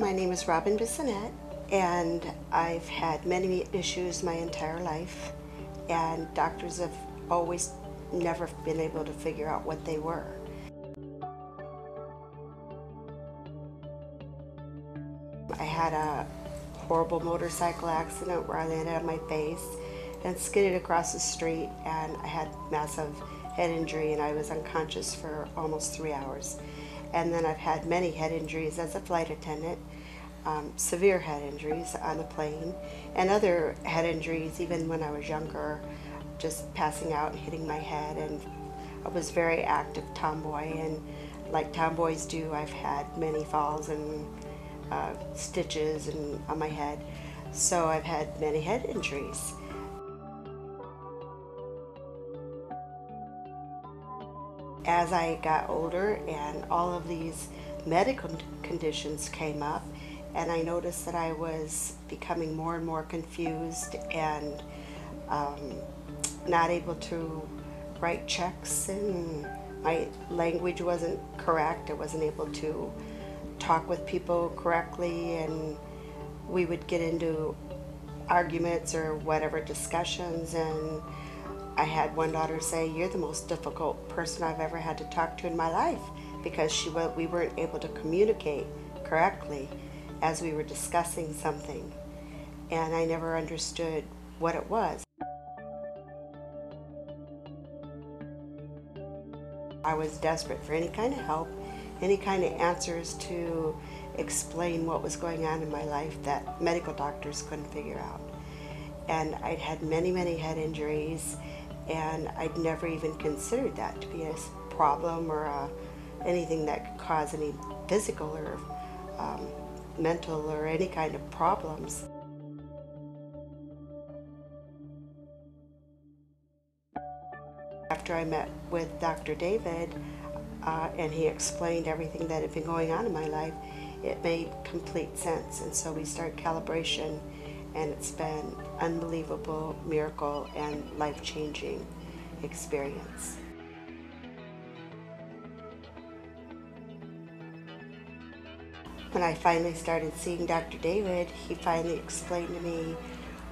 My name is Rubenstein, and I've had many issues my entire life, and doctors have always never been able to figure out what they were. I had a horrible motorcycle accident where I landed on my face and skidded across the street, and I had massive head injury and I was unconscious for almost 3 hours. And then I've had many head injuries as a flight attendant, severe head injuries on the plane, and other head injuries even when I was younger, just passing out and hitting my head. And I was very active tomboy, and like tomboys do, I've had many falls and stitches and on my head. So I've had many head injuries. As I got older and all of these medical conditions came up, and I noticed that I was becoming more and more confused and not able to write checks, and my language wasn't correct. I wasn't able to talk with people correctly, and we would get into arguments or whatever discussions, and I had one daughter say, "You're the most difficult person I've ever had to talk to in my life," because we weren't able to communicate correctly as we were discussing something, and I never understood what it was. I was desperate for any kind of help, any kind of answers to explain what was going on in my life that medical doctors couldn't figure out. And I'd had many head injuries, and I'd never even considered that to be a problem or anything that could cause any physical or mental or any kind of problems. After I met with Dr. David and he explained everything that had been going on in my life, it made complete sense. And so we started calibration, and it's been unbelievable miracle and life-changing experience. When I finally started seeing Dr. David, he finally explained to me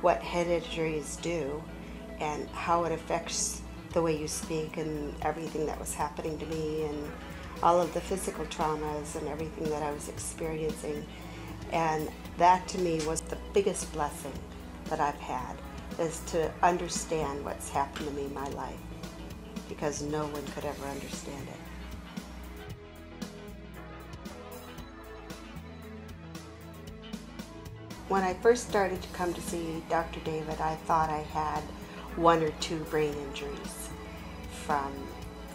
what head injuries do and how it affects the way you speak and everything that was happening to me, and all of the physical traumas and everything that I was experiencing. And that to me was the biggest blessing that I've had, is to understand what's happened to me in my life, because no one could ever understand it. When I first started to come to see Dr. David, I thought I had 1 or 2 brain injuries from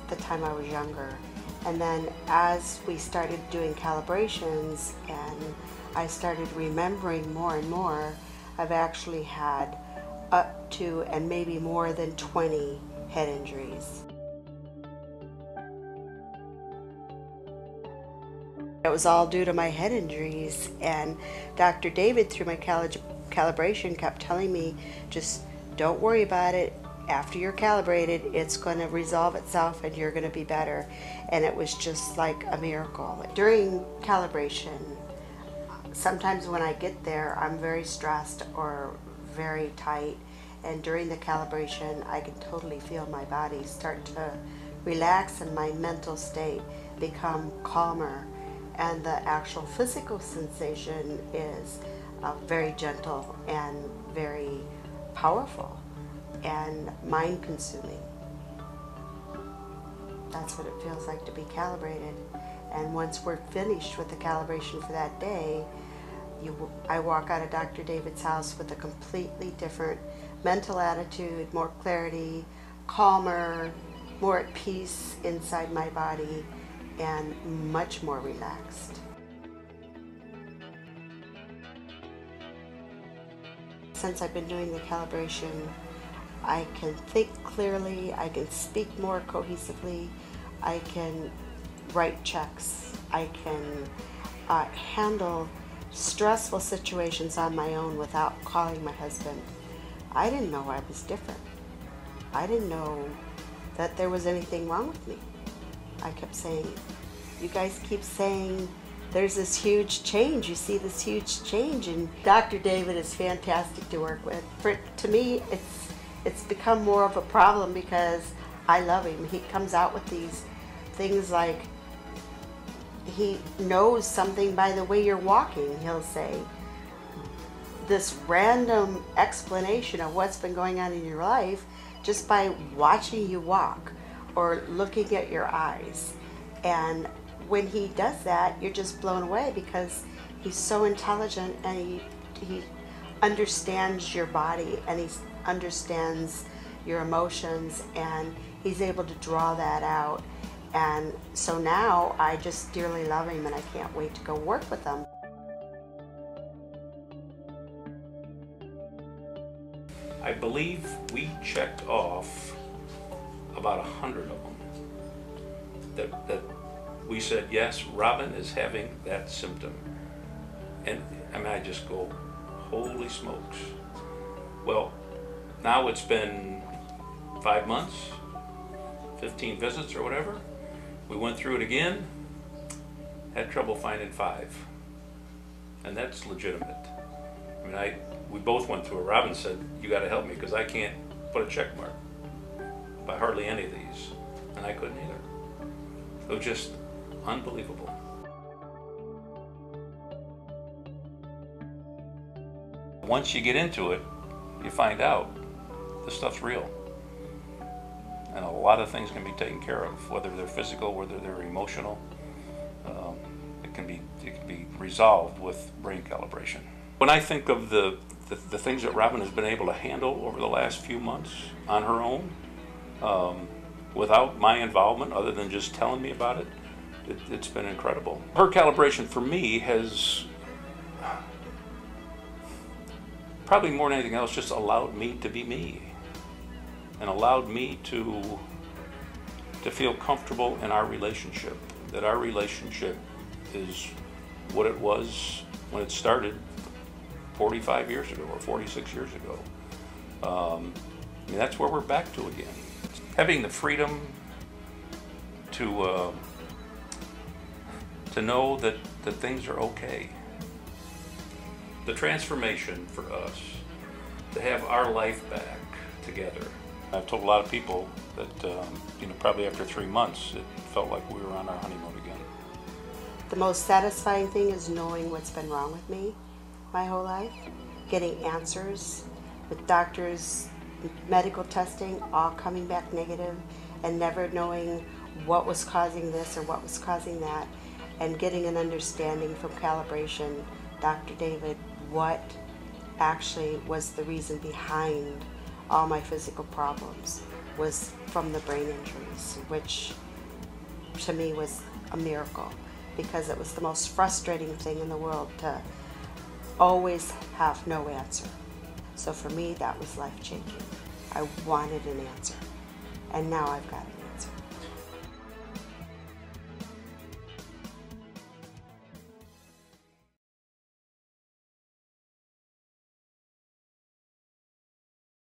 the time I was younger. And then as we started doing calibrations and I started remembering more and more, I've actually had up to and maybe more than 20 head injuries. It was all due to my head injuries, and Dr. David, through my calibration, kept telling me, just don't worry about it. After you're calibrated, it's going to resolve itself and you're going to be better. And it was just like a miracle. During calibration, sometimes when I get there, I'm very stressed or very tight, and during the calibration, I can totally feel my body start to relax and my mental state become calmer, and the actual physical sensation is very gentle and very powerful and mind-consuming. That's what it feels like to be calibrated. And once we're finished with the calibration for that day, I walk out of Dr. David's house with a completely different mental attitude, more clarity, calmer, more at peace inside my body, and much more relaxed. Since I've been doing the calibration, I can think clearly, I can speak more cohesively, I can write checks, I can handle stressful situations on my own without calling my husband. I didn't know I was different. I didn't know that there was anything wrong with me. I kept saying, you guys keep saying there's this huge change. You see this huge change, and Dr. David is fantastic to work with. To me, it's become more of a problem because I love him. He comes out with these things like, he knows something by the way you're walking. He'll say this random explanation of what's been going on in your life just by watching you walk or looking at your eyes. And when he does that, you're just blown away because he's so intelligent, and he understands your body, and he understands your emotions, and he's able to draw that out. And so now I just dearly love him, and I can't wait to go work with him. I believe we checked off about 100 of them that we said, yes, Robin is having that symptom. And I mean, I just go, holy smokes. Well, now it's been 5 months, 15 visits or whatever. We went through it again, had trouble finding 5. And that's legitimate. I mean, we both went through it. Robin said, you got to help me because I can't put a check mark by hardly any of these. And I couldn't either. It was just unbelievable. Once you get into it, you find out this stuff's real. And a lot of things can be taken care of, whether they're physical, whether they're emotional. It can be resolved with brain calibration. When I think of the things that Robin has been able to handle over the last few months on her own, without my involvement, other than just telling me about it, it's been incredible. Her calibration for me has, probably more than anything else, just allowed me to be me, and allowed me to feel comfortable in our relationship, that our relationship is what it was when it started 45 years ago or 46 years ago. I mean, that's where we're back to again. Having the freedom to know that things are okay. The transformation for us, to have our life back together. I've told a lot of people that, probably after 3 months, it felt like we were on our honeymoon again. The most satisfying thing is knowing what's been wrong with me my whole life, getting answers with doctors, medical testing, all coming back negative, and never knowing what was causing this or what was causing that, and getting an understanding from calibration, Dr. David, what actually was the reason behind all my physical problems was from the brain injuries, which to me was a miracle, because it was the most frustrating thing in the world to always have no answer. So for me, that was life-changing. I wanted an answer, and now I've got it.